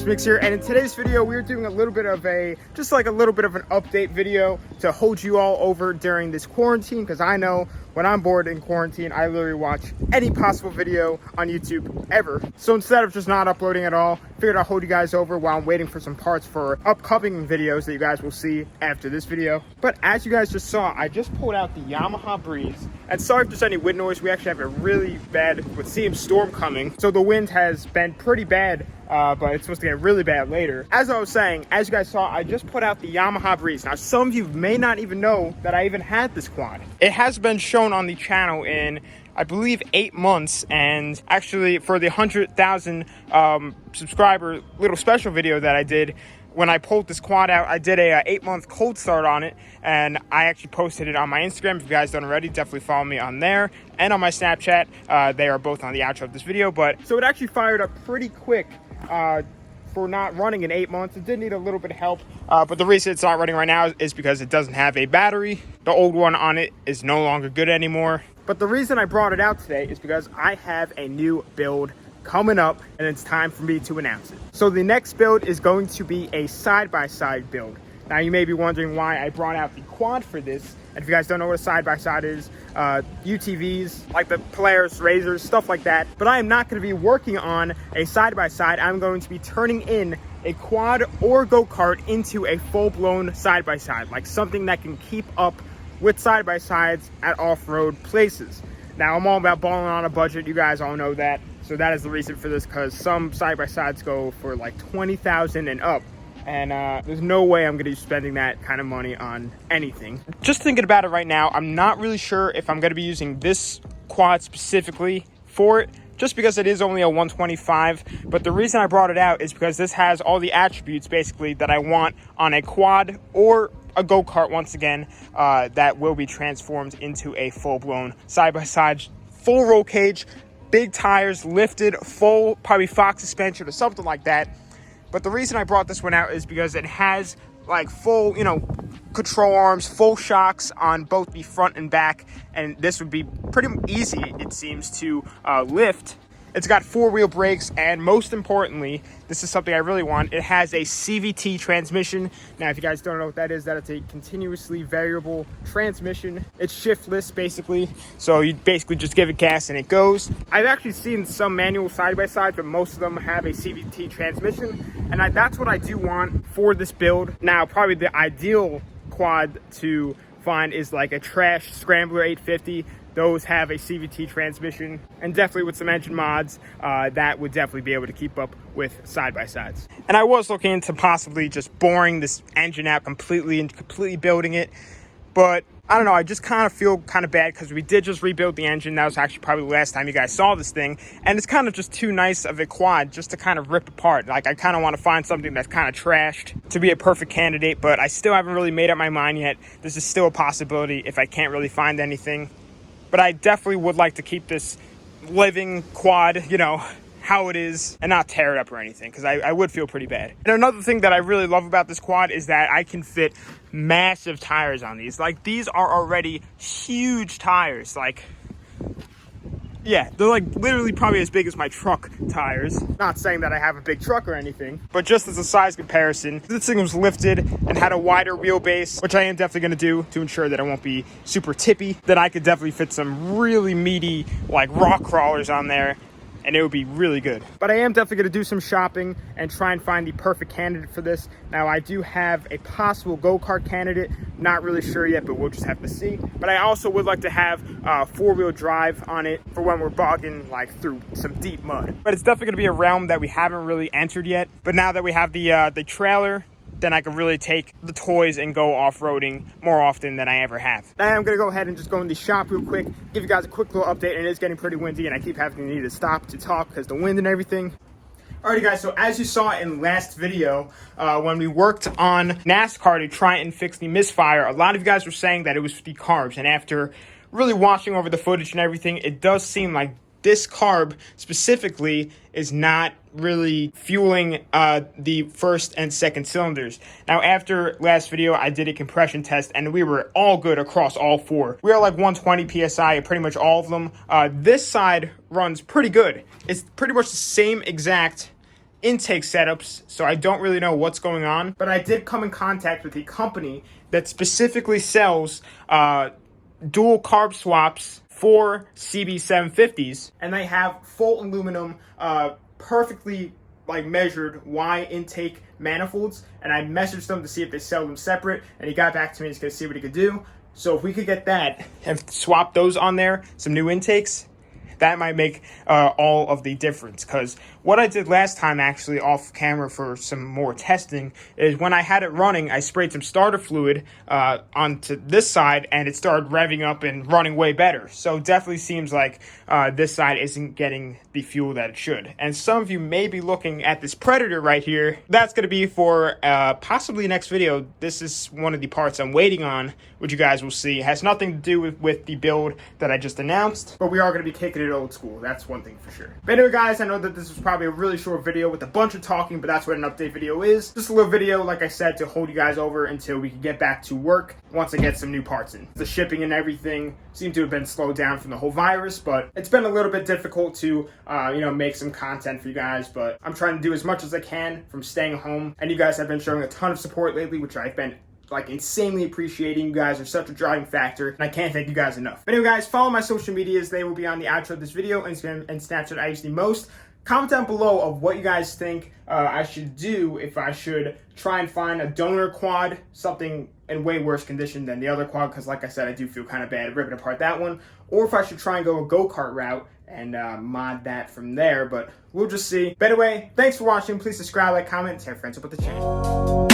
Alex Mix here, and in today's video we're doing a little bit of an update video to hold you all over during this quarantine, because I know when I'm bored in quarantine I literally watch any possible video on YouTube ever. So instead of just not uploading at all, figured I'll hold you guys over while I'm waiting for some parts for upcoming videos that you guys will see after this video. But as you guys just saw, I just pulled out the Yamaha Breeze, and sorry if there's any wind noise. We actually have a really bad storm coming, so the wind has been pretty bad, but it's supposed to get really bad later. As I was saying, as you guys saw, I just put out the Yamaha Breeze. Now some of you may not even know that I even had this quad. It has been shown on the channel in, I believe, 8 months, and actually for the 100,000 subscriber little special video that I did, when I pulled this quad out, I did a 8-month cold start on it, and I actually posted it on my Instagram. If you guys don't already, definitely follow me on there, and on my Snapchat. They are both on the outro of this video. But so it actually fired up pretty quick for not running in 8 months. It did need a little bit of help, but the reason it's not running right now is because it doesn't have a battery. The old one on it is no longer good anymore. But the reason I brought it out today is because I have a new build coming up, and it's time for me to announce it. So the next build is going to be a side-by-side build. Now you may be wondering why I brought out the quad for this, and if you guys don't know what a side-by-side is, UTVs, like the Polaris, Razors, stuff like that. But I am not going to be working on a side-by-side. I'm going to be turning in a quad or go-kart into a full-blown side-by-side, like something that can keep up with side-by-sides at off-road places. Now I'm all about balling on a budget, you guys all know that. So that is the reason for this, because some side-by-sides go for like 20,000 and up. And there's no way I'm going to be spending that kind of money on anything. Just thinking about it right now, I'm not really sure if I'm going to be using this quad specifically for it, just because it is only a 125. But the reason I brought it out is because this has all the attributes basically that I want on a quad or a go-kart, once again, that will be transformed into a full-blown side-by-side, full roll cage, big tires, lifted, full, probably Fox suspension or something like that. But the reason I brought this one out is because it has like full, control arms, full shocks on both the front and back, and this would be pretty easy, it seems, to lift. It's got 4-wheel brakes, and most importantly, this is something I really want, it has a CVT transmission. Now, if you guys don't know what that is, that it's a continuously variable transmission. It's shiftless, basically, so you basically just give it gas and it goes. I've actually seen some manual side-by-sides, but most of them have a CVT transmission, and that's what I do want for this build. Now, probably the ideal quad to find is like a trash Scrambler 850. Those have a CVT transmission, and definitely with some engine mods, that would definitely be able to keep up with side-by-sides. And I was looking into possibly just boring this engine out completely and completely building it, but I don't know, I just kind of feel kind of bad because we did just rebuild the engine. That was actually probably the last time you guys saw this thing, and it's kind of just too nice of a quad just to kind of rip apart. Like, I kind of want to find something that's kind of trashed to be a perfect candidate, but I still haven't really made up my mind yet. This is still a possibility if I can't really find anything. But I definitely would like to keep this living quad, how it is, and not tear it up or anything, because I would feel pretty bad. And another thing that I really love about this quad is that I can fit massive tires on these. Like, these are already huge tires. Like, yeah, they're like literally probably as big as my truck tires. Not saying that I have a big truck or anything, but just as a size comparison, this thing was lifted and had a wider wheelbase, which I am definitely going to do to ensure that it won't be super tippy. That I could definitely fit some really meaty, like, rock crawlers on there, and it would be really good. But I am definitely going to do some shopping and try and find the perfect candidate for this. Now, I do have a possible go-kart candidate. Not really sure yet, but we'll just have to see. But I also would like to have 4-wheel drive on it for when we're bogging like through some deep mud. But it's definitely going to be a realm that we haven't really entered yet. But now that we have the trailer, then I can really take the toys and go off-roading more often than I ever have. Now I'm going to go ahead and just go in the shop real quick, give you guys a quick little update. And it is getting pretty windy, and I keep having to need to stop to talk because the wind and everything. Alrighty guys, so as you saw in last video, when we worked on NASCAR to try and fix the misfire, a lot of you guys were saying that it was the carbs. And after really watching over the footage and everything, it does seem like this carb specifically is not really fueling the first and second cylinders. Now, after last video, I did a compression test, and we were all good across all four. We are like 120 PSI at pretty much all of them. This side runs pretty good. It's pretty much the same exact intake setups, so I don't really know what's going on. But I did come in contact with a company that specifically sells dual carb swaps for CB750s, and they have full aluminum, perfectly like measured Y intake manifolds. And I messaged them to see if they sell them separate, and he got back to me. He's gonna see what he could do. So if we could get that and swap those on there, some new intakes, that might make all of the difference. Because what I did last time, actually off camera for some more testing, is when I had it running, I sprayed some starter fluid onto this side, and it started revving up and running way better. So definitely seems like this side isn't getting the fuel that it should. And some of you may be looking at this Predator right here. That's going to be for possibly next video. This is one of the parts I'm waiting on, which you guys will see. It has nothing to do with the build that I just announced, but we are going to be kicking it old school. That's one thing for sure. But anyway, guys, I know that this was probably a really short video with a bunch of talking, but that's what an update video is. Just a little video, like I said, to hold you guys over until we can get back to work once I get some new parts in. The shipping and everything seemed to have been slowed down from the whole virus, but it's been a little bit difficult to, make some content for you guys, but I'm trying to do as much as I can from staying home, and you guys have been showing a ton of support lately, which I've been insanely appreciating. You guys are such a driving factor, and I can't thank you guys enough. But anyway, guys, follow my social medias. They will be on the outro of this video. Instagram and Snapchat I use the most. Comment down below of what you guys think I should do, if I should try and find a donor quad, something in way worse condition than the other quad, because like I said, I do feel kind of bad ripping apart that one, or if I should try and go a go-kart route and mod that from there, but we'll just see. But anyway, thanks for watching. Please subscribe, like, comment, and tell your friends about the channel.